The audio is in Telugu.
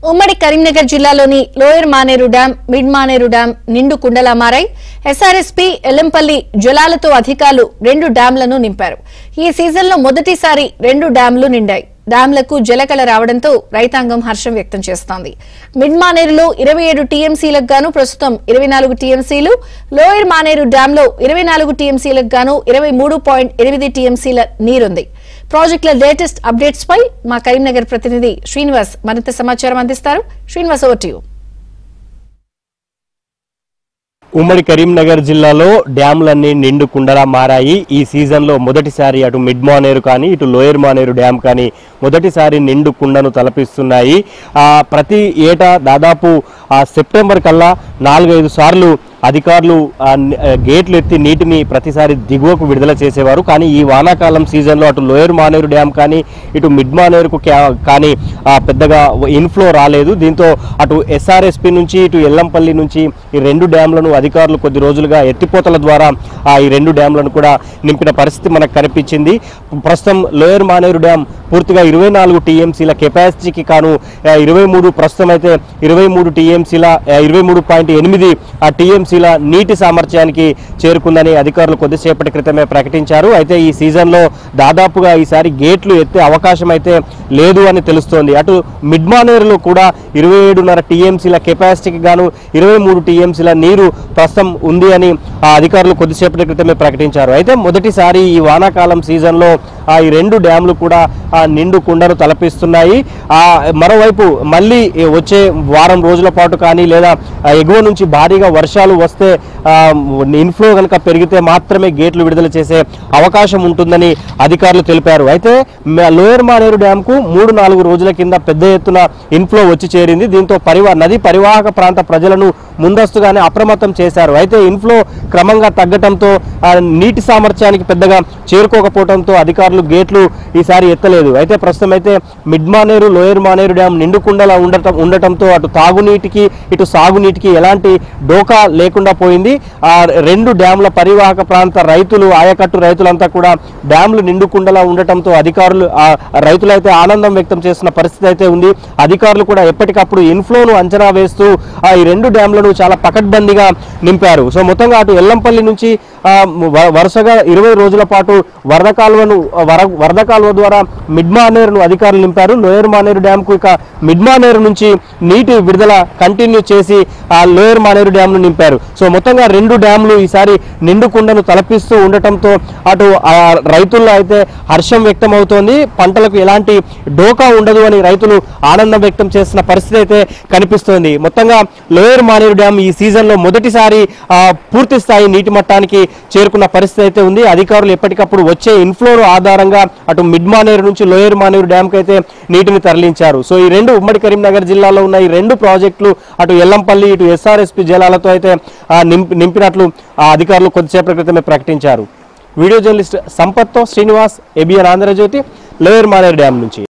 ఉమ్మడి కరీంనగర్ జిల్లాలోని lower Maneru dam, mid Maneru dam నిండు కుండలా మారాయి. ఎస్ఆర్ఎస్పీ ఎల్లంపల్లి జలాలతో అధికారులు 2 డ్యాంలను నింపారు. ఈ సీజన్లో మొదటిసారి 2 డ్యాంలు నిండాయి. డ్యాంలకు జలకళ రావడంతో రైతాంగం హర్షం వ్యక్తం చేస్తోంది. మిడ్ మానేరులో 27 టీఎంసీలకు గాను ప్రస్తుతం 24 టీఎంసీలు, లోయర్ మానేరు డ్యాంలో 24 టీఎంసీలకు గాను 23.8 టీఎంసీల నీరుంది. ప్రాజెక్టుల లేటెస్ట్ అప్డేట్స్ పై మా కరీంనగర్ ప్రతినిధి శ్రీనివాస్ మరింత సమాచారం అందిస్తారు. Srinivas, over to you. ఉమ్మడి కరీంనగర్ జిల్లాలో డ్యాంలన్నీ నిండు కుండలా మారాయి. ఈ సీజన్లో మొదటిసారి అటు మిడ్ మానేరు కానీ ఇటు లోయర్ మానేరు డ్యాం కానీ మొదటిసారి నిండు కుండను తలపిస్తున్నాయి. ప్రతి ఏటా దాదాపు సెప్టెంబర్ కల్లా 4-5 సార్లు అధికారులు గేట్లు ఎత్తి నీటిని ప్రతిసారి దిగువకు విడుదల చేసేవారు. కానీ ఈ వానాకాలం సీజన్లో అటు లోయర్ మానేరు డ్యాం కానీ ఇటు మిడ్ మానేరుకు కానీ పెద్దగా ఇన్ఫ్లో రాలేదు. దీంతో అటు ఎస్ఆర్ఎస్పీ నుంచి ఇటు ఎల్లంపల్లి నుంచి ఈ 2 డ్యాంలను అధికారులు కొద్ది రోజులుగా ఎత్తిపోతల ద్వారా ఈ 2 డ్యాంలను కూడా నింపిన పరిస్థితి మనకు కనిపించింది. ప్రస్తుతం లోయర్ మానేరు డ్యాం పూర్తిగా 24 టీఎంసీల కెపాసిటీకి కాను 23 ప్రస్తుతం అయితే 23 టీఎంసీల 23.8 టీఎంసీల నీటి సామర్థ్యానికి చేరుకుందని అధికారులు కొద్దిసేపటి క్రితమే ప్రకటించారు. అయితే ఈ సీజన్లో దాదాపుగా ఈసారి గేట్లు ఎత్తే అవకాశం అయితే లేదు అని తెలుస్తోంది. అటు మిడ్ మానేరులో కూడా 27.5 టీఎంసీల కెపాసిటీకి గాను 23 టీఎంసీల నీరు ప్రస్తుతం ఉంది అని అధికారులు కొద్దిసేపటి క్రితమే ప్రకటించారు. అయితే మొదటిసారి ఈ వానాకాలం సీజన్లో ఈ 2 డ్యాంలు కూడా నిండు కుండను తలపిస్తున్నాయి. మరోవైపు మళ్ళీ వచ్చే వారం రోజుల పాటు కానీ లేదా ఎగువ నుంచి భారీగా వర్షాలు వస్తే ఇన్ఫ్లో కనుక పెరిగితే మాత్రమే గేట్లు విడుదల చేసే అవకాశం ఉంటుందని అధికారులు తెలిపారు. అయితే లోయర్ మానేరు డ్యాంకు 3-4 రోజుల కింద పెద్ద ఎత్తున ఇన్ఫ్లో వచ్చి చేరింది. దీంతో నది పరివాహక ప్రాంత ప్రజలను ముందస్తుగానే అప్రమత్తం చేశారు. అయితే ఇన్ఫ్లో క్రమంగా తగ్గడంతో నీటి సామర్థ్యానికి పెద్దగా చేరుకోకపోవడంతో అధికారులు గేట్లు ఈసారి ఎత్తలేదు. అయితే ప్రస్తుతం అయితే mid Maneru lower Maneru dam నిండుకుండలా ఉండటంతో అటు తాగునీటికి ఇటు సాగునీటికి ఎలాంటి డోకా లేకుండా పోయింది. 2 డ్యాంల పరివాహక ప్రాంత రైతులు, ఆయకట్టు రైతులంతా కూడా డ్యాంలు నిండుకుండలా ఉండటంతో అధికారులు రైతులైతే ఆనందం వ్యక్తం చేస్తున్న పరిస్థితి అయితే ఉంది. అధికారులు కూడా ఎప్పటికప్పుడు ఇన్ఫ్లోను అంచనా వేస్తూ ఈ 2 డ్యాంలను చాలా పకడ్బందీగా నింపారు. సో మొత్తంగా అటు ఎల్లంపల్లి నుంచి వరుసగా 20 రోజుల పాటు వరద కాలువ ద్వారా మిడ్ మానేరును అధికారులు నింపారు. లోయర్ మానేరు డ్యాంకు ఇక మిడ్ మానేరు నుంచి నీటి విడుదల కంటిన్యూ చేసి లోయర్ మానేరు డ్యాంను నింపారు. సో మొత్తంగా 2 డ్యాంలు ఈసారి నిండు కుండను తలపిస్తూ ఉండటంతో అటు రైతుల్లో అయితే హర్షం వ్యక్తం అవుతోంది. పంటలకు ఎలాంటి డోకా ఉండదు అని రైతులు ఆనందం వ్యక్తం చేస్తున్న పరిస్థితి అయితే కనిపిస్తోంది. మొత్తంగా లోయర్ మానేరు డ్యాం ఈ సీజన్లో మొదటిసారి పూర్తి స్థాయి నీటి మట్టానికి చేరుకున్న పరిస్థితి అయితే ఉంది. అధికారులు ఎప్పటికప్పుడు వచ్చే ఇన్ఫ్లో ఆధారంగా అటు మిడ్ మానేరు నుంచి లోయర్ మానేరు డ్యాంకి అయితే నీటిని తరలించారు. సో ఈ 2 ఉమ్మడి కరీంనగర్ జిల్లాలో ఉన్న ఈ 2 ప్రాజెక్టులు అటు ఎల్లంపల్లి ఇటు ఎస్ఆర్ఎస్పీ జలాలతో అయితే నింపినట్లు అధికారులు కొద్దిసేపటి క్రితమే ప్రకటించారు. వీడియో జర్నలిస్ట్ సంపత్తో Srinivas, ABN Andhrajyothi, lower Maneru dam నుంచి.